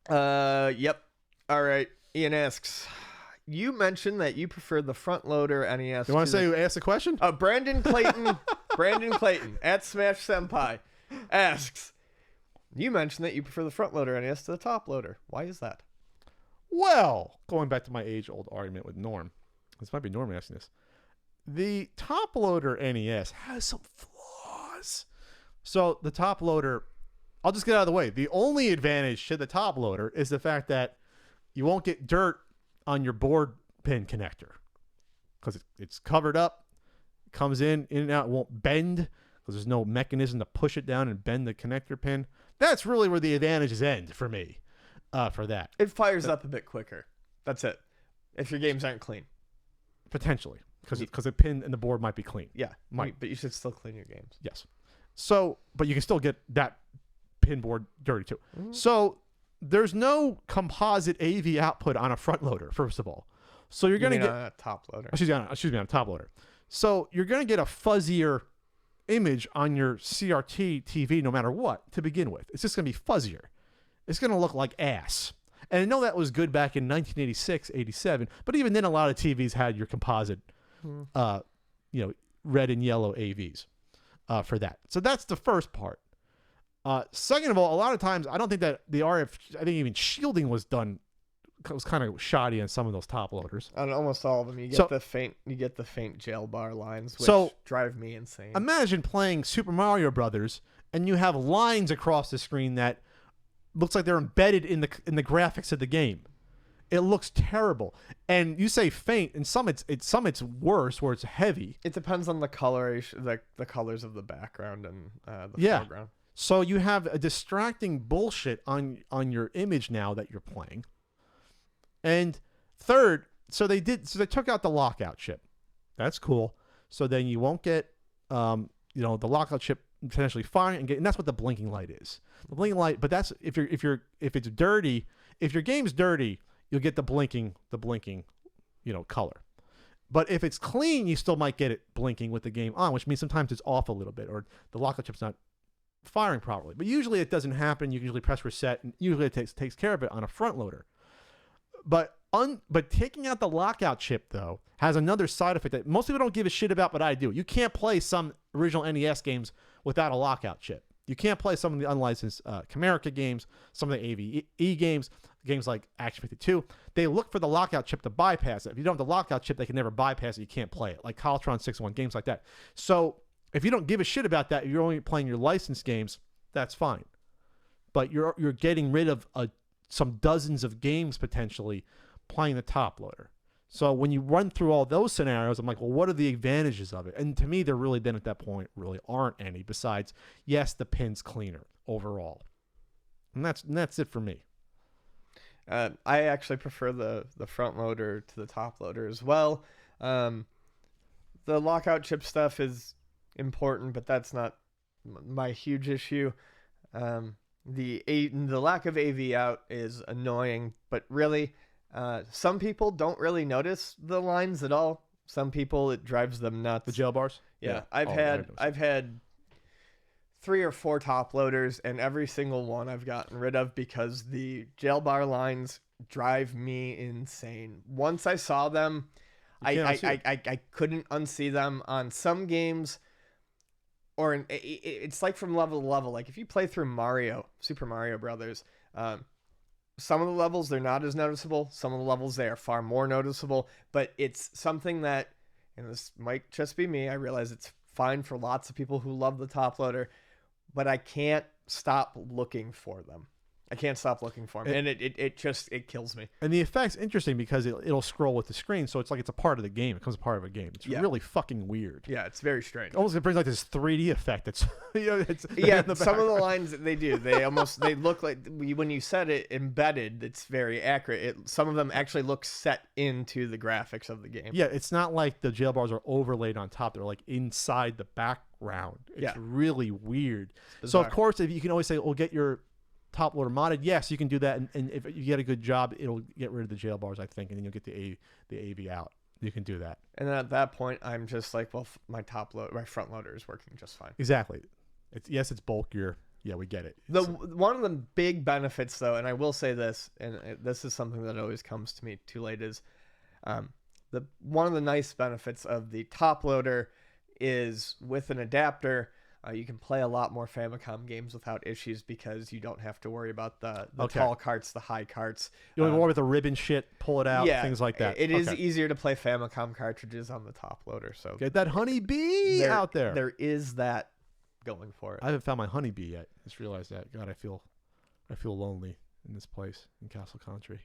Yep. All right. Ian asks, you mentioned that you prefer the front loader NES. You want to say who asked the question? Brandon Clayton. Brandon Clayton at Smash Senpai asks, you mentioned that you prefer the front loader NES to the top loader. Why is that? Well, going back to my age-old argument with Norm, this might be Norm asking this. The top loader NES has some flaws. So the top loader, I'll just get out of the way. The only advantage to the top loader is the fact that you won't get dirt on your board pin connector because it's covered up. It comes in and out. It won't bend because there's no mechanism to push it down and bend the connector pin. That's really where the advantages end for me. For that, it fires up a bit quicker. That's it. If your games aren't clean, potentially, because the pin and the board might be clean. Yeah, but you should still clean your games. Yes. So, but you can still get that pin board dirty too. Mm-hmm. So there's no composite AV output on a front loader. First of all, so you're going to get on a top loader. Excuse me, on a top loader. So you're going to get a fuzzier image on your CRT TV no matter what to begin with. It's just going to be fuzzier. It's going to look like ass. And I know that was good back in 1986, 87, but even then a lot of TVs had your composite, red and yellow AVs for that. So that's the first part. Second of all, a lot of times I don't think that the RF, I think even shielding was kind of shoddy on some of those top loaders. On almost all of them, you get the faint jail bar lines, which drive me insane. Imagine playing Super Mario Brothers and you have lines across the screen that looks like they're embedded in the graphics of the game. It looks terrible. And you say faint, and some it's worse where it's heavy. It depends on the coloration, the colors of the background and the foreground. So you have a distracting bullshit on your image now that you're playing. And third, so they took out the lockout chip. That's cool. So then you won't get the lockout chip potentially firing and that's what the blinking light is. The blinking light, but that's if it's dirty, if your game's dirty, you'll get the blinking, color. But if it's clean, you still might get it blinking with the game on, which means sometimes it's off a little bit or the lockout chip's not firing properly. But usually it doesn't happen. You can usually press reset and usually it takes care of it on a front loader. But taking out the lockout chip though has another side effect that most people don't give a shit about, but I do. You can't play some original NES games without a lockout chip. You can't play some of the unlicensed Camerica games, some of the AVE games like Action 52. They look for the lockout chip to bypass it. If you don't have the lockout chip, they can never bypass it. You can't play it. Like Coltron 6-1, games like that. So if you don't give a shit about that, you're only playing your licensed games, that's fine. But you're getting rid of some dozens of games potentially playing the top loader. So when you run through all those scenarios, I'm like, well, what are the advantages of it? And to me, there really then at that point really aren't any besides, yes, the pin's cleaner overall. And that's it for me. I actually prefer the front loader to the top loader as well. The lockout chip stuff is important, but that's not my huge issue. The lack of AV out is annoying, but really, some people don't really notice the lines at all. Some people, it drives them nuts. The jail bars? Yeah. I've had 3 or 4 top loaders, and every single one I've gotten rid of because the jail bar lines drive me insane. Once I saw them, I couldn't unsee them on some games. Or it's like from level to level. Like if you play through Super Mario Brothers, some of the levels, they're not as noticeable. Some of the levels, they are far more noticeable. But it's something that, and this might just be me, I realize it's fine for lots of people who love the top loader, but I can't stop looking for them. And it kills me. And the effect's interesting because it'll scroll with the screen, so it's like it's a part of the game. It becomes a part of a game. It's really fucking weird. Yeah, it's very strange. Almost it brings like this 3D effect. That's some of the lines that they do, they look like when you set it embedded. It's very accurate. Some of them actually look set into the graphics of the game. Yeah, it's not like the jail bars are overlaid on top. They're like inside the background. It's really weird. So of course, if you can always say, "Oh, get your top loader modded," yes, you can do that, and if you get a good job, it'll get rid of the jail bars, I think, and then you'll get the AV out. You can do that. And then at that point, I'm just like, well, my front loader is working just fine. Exactly. It's bulkier. Yeah, we get it. One of the big benefits, though, and I will say this, and this is something that always comes to me too late, is one of the nice benefits of the top loader is with an adapter, you can play a lot more Famicom games without issues because you don't have to worry about the tall carts, the high carts. You don't worry with the ribbon shit, pull it out, things like that. It is easier to play Famicom cartridges on the top loader. So get that honeybee out there. There is that going for it. I haven't found my honeybee yet. Just realized that. God, I feel lonely in this place in Castle Country.